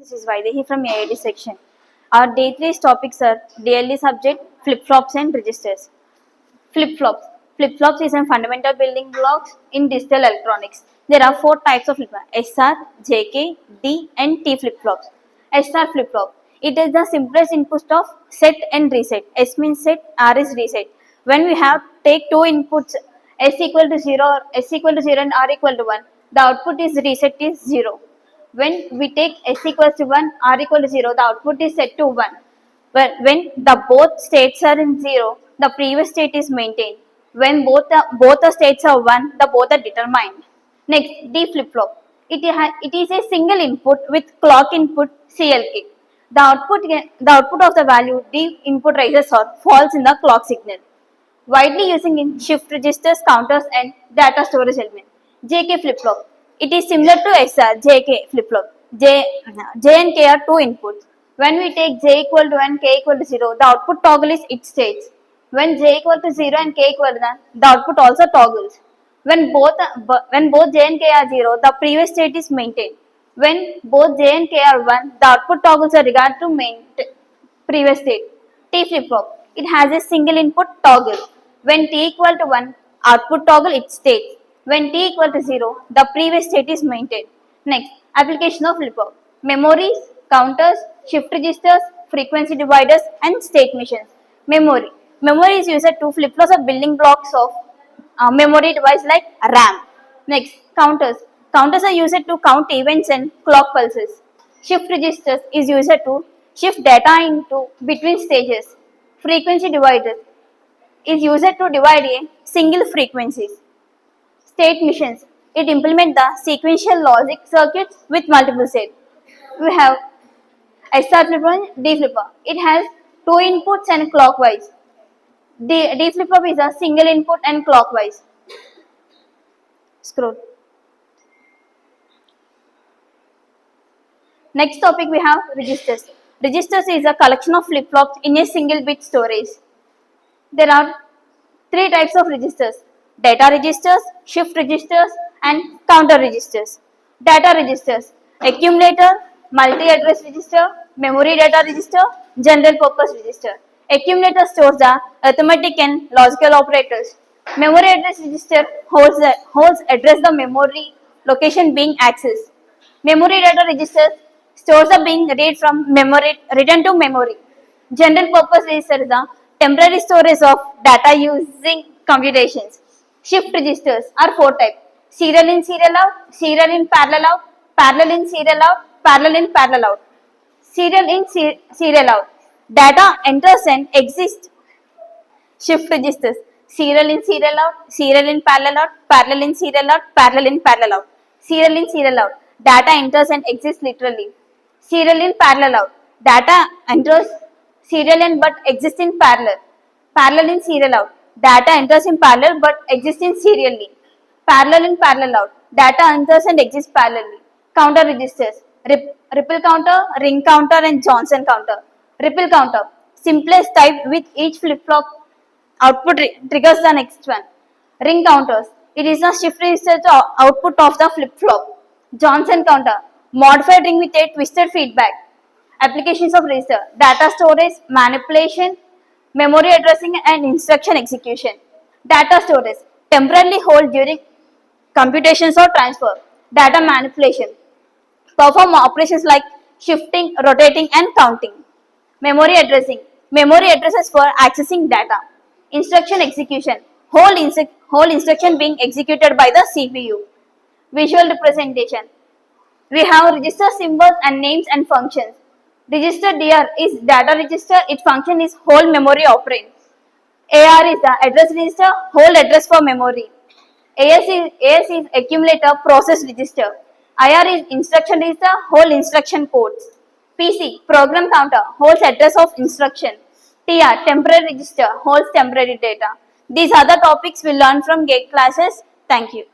This is Vaidehi from Aidhs section. Our day 3's topics are DLE subject, flip-flops and registers. Flip-flops. Flip-flops is a fundamental building blocks in digital electronics. There are 4 types of flip-flops: SR, JK, D and T flip-flops. SR flip-flop. It is the simplest input of set and reset. S means set, R is reset. When we have take two inputs S equal to 0 or S equal to 0 and R equal to 1, the output is reset is 0. When we take S equals to 1, R equal to 0, the output is set to 1. When the both states are in 0, the previous state is maintained. When both the states are 1, the both are determined. Next, D flip-flop. It is a single input with clock input CLK. The output of the value D input rises or falls in the clock signal. Widely using in shift registers, counters and data storage element. JK flip-flop. It is similar to SR, JK flip-flop. J and K are two inputs. When we take J equal to 1, K equal to 0, the output toggle is its states. When J equal to 0 and K equal to 1, the output also toggles. When both J and K are 0, the previous state is maintained. When both J and K are 1, the output toggles are regard to previous state. T flip-flop. It has a single input toggle. When T equal to 1, output toggle its state. When T equal to 0, the previous state is maintained. Next, application of flip-flop. Memories, counters, shift registers, frequency dividers and state machines. Memory. Memory is used to flip-flops of building blocks of memory device like RAM. Next, counters. Counters are used to count events and clock pulses. Shift registers is used to shift data into between stages. Frequency dividers is used to divide a single frequencies. State machines. It implements the sequential logic circuits with multiple states. We have SR flip-flop and D flip-flop. It has two inputs and clockwise. D flip-flop is a single input and clockwise. Scroll. Next topic we have registers. Registers is a collection of flip-flops in a single bit storage. There are 3 types of registers: data registers, shift registers and counter registers. Data registers: accumulator, multi-address register, memory data register, general purpose register. Accumulator stores the arithmetic and logical operators. Memory address register holds address the memory location being accessed. Memory data register stores the being read from memory written to memory. General purpose register is the temporary storage of data using computations. Shift registers are 4 types: serial in, serial out, serial in, parallel out, parallel in, serial out, parallel in, parallel out. Serial in, serial out. Data enters and exists. Shift registers: serial in, serial out, serial in, parallel out, parallel in, serial out, parallel in, parallel out. Serial in, serial out. Data enters and exists literally. Serial in, parallel out. Data enters serial in but exists in parallel. Parallel in, serial out. Data enters in parallel but exists in serially. Parallel in, parallel out. Data enters and exists parallelly. Counter registers: ripple counter, ring counter and Johnson counter. Ripple counter: simplest type with each flip-flop output triggers the next one. Ring counters: it is a shift register to output of the flip-flop. Johnson counter: modified ring with a twisted feedback. Applications of register: data storage, manipulation, memory addressing and instruction execution. Data storage: temporarily hold during computations or transfer. Data manipulation: perform operations like shifting, rotating and counting. Memory addressing: memory addresses for accessing data. Instruction execution: whole instruction being executed by the CPU. Visual representation: we have register symbols and names and functions. Register DR is data register. Its function is whole memory operand. AR is the address register, whole address for memory. AS is accumulator process register. IR is instruction register, whole instruction codes. PC program counter holds address of instruction. TR temporary register holds temporary data. These are the topics we learn from GATE classes. Thank you.